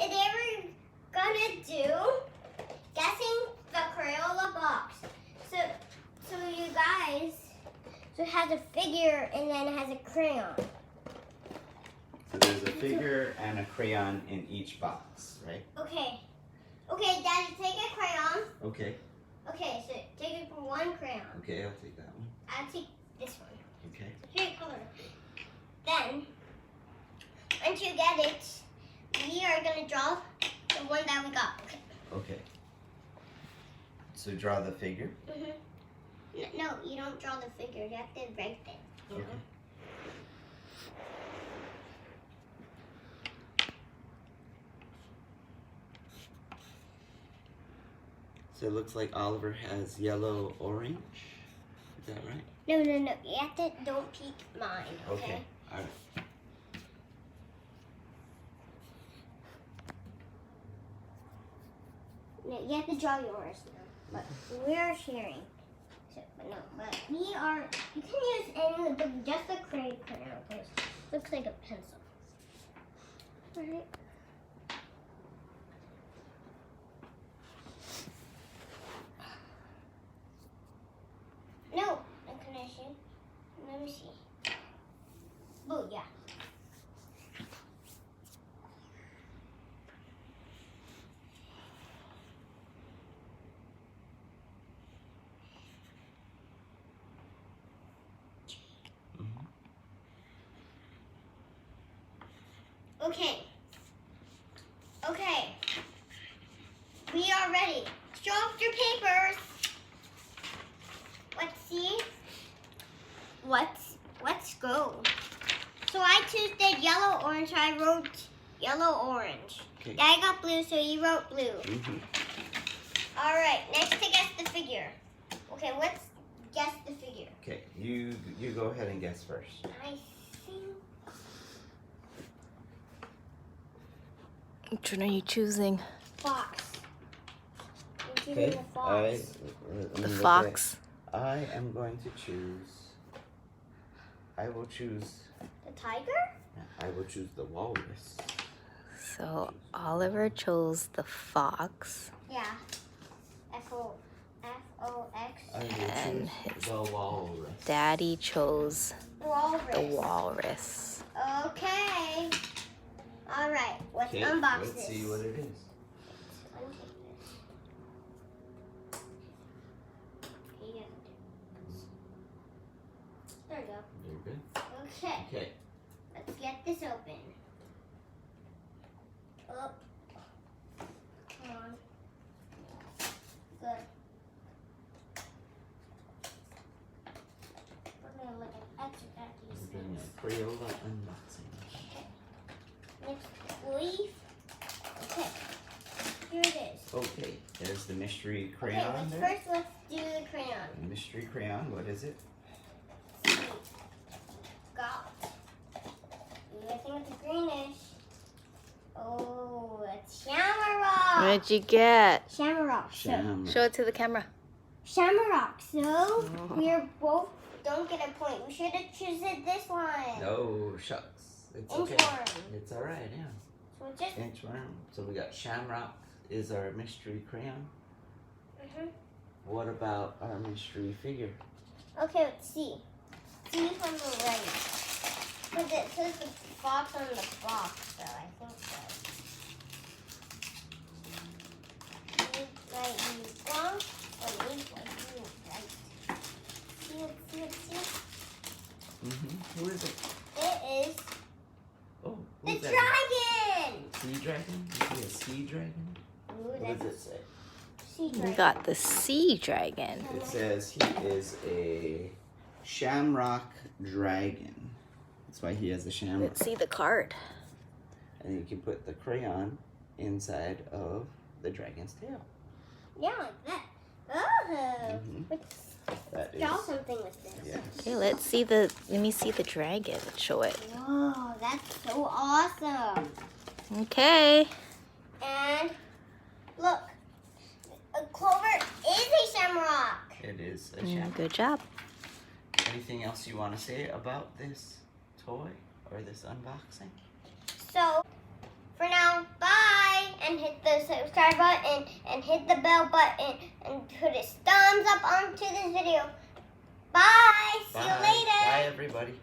today we're gonna do guessing the Crayola box. So you guys, so it has a figure and then it has a crayon. So there's a figure and a crayon in each box, right? Okay. Okay, Daddy, take a crayon. Okay. Okay, so take it for one crayon. Okay, I'll take that one. I'll take this one. Okay. Favorite color. Then, once you get it, we are gonna draw the one that we got. Okay. Okay. So draw the figure. No, you don't draw the figure. You have to write it. You know? Okay. So it looks like Oliver has yellow orange. Is that right? No. You have to don't peek mine. Okay. All right. No, you have to draw yours now. But we're sharing. So, but we are. You can use any of the just a crayon because it looks like a pencil. Alright. No, I couldn't see. Let me see. Oh yeah. Okay. We are ready. Show off your papers. Let's see. Let's go. So I choose the yellow orange. So I wrote yellow orange. Okay. Dad got blue, so he wrote blue. All right. Next to guess the figure. Okay, let's guess the figure. Okay, you go ahead and guess first. I think. Which one are you choosing? Fox. I'm choosing Okay. the fox. The fox. I am going to choose. I will choose. The tiger? I will choose the walrus. So Oliver chose the fox. Yeah. F-O-X. I will And choose the walrus. Daddy chose Walrus. the walrus. Okay. All right. Let's Okay, unbox let's this. see what it is. Untake this. Okay, you have to do this. There we go. You're good. Okay. Okay. Let's get this open. Oh. Come on. Good. We're gonna look at these We're doing things. a Crayola unboxing. Next leaf. Okay. Here it is. Okay, there's the mystery Okay, crayon there. let's do the crayon. The mystery crayon, what is it? Got. I think it's greenish. Oh, it's Shamrock. What did you get? Shamrock. Shamrock. Show it to the camera. Shamrock. So we're both don't get a point. We should have chosen this one. No, shucks. It's Inchworm. okay. It's all right, yeah. So just. Inchworm. So we got Shamrock is our mystery crayon. What about our mystery figure? Okay, let's see. See from the right. But it says the fox on the box, so I think so. You might be wrong, or you might be right. See it. Who is it? It is Oh, the who's that? dragon! Sea dragon? You see a sea dragon? Ooh, What that's does it say? sea dragon. We got the sea dragon. It says he is a shamrock dragon. That's why he has a shamrock. Let's see the card. And you can put the crayon inside of the dragon's tail. Yeah, like that. Oh! Let's That is. draw something with this. Yes. Okay, let me see the dragon. Show it. Whoa, that's so awesome. Okay. And look, a clover is a shamrock. It is a shamrock. Good job. Anything else you want to say about this toy or this unboxing? So, for now, bye. and hit the subscribe button and hit the bell button and put a thumbs up onto this video. Bye. See you later. Bye, everybody.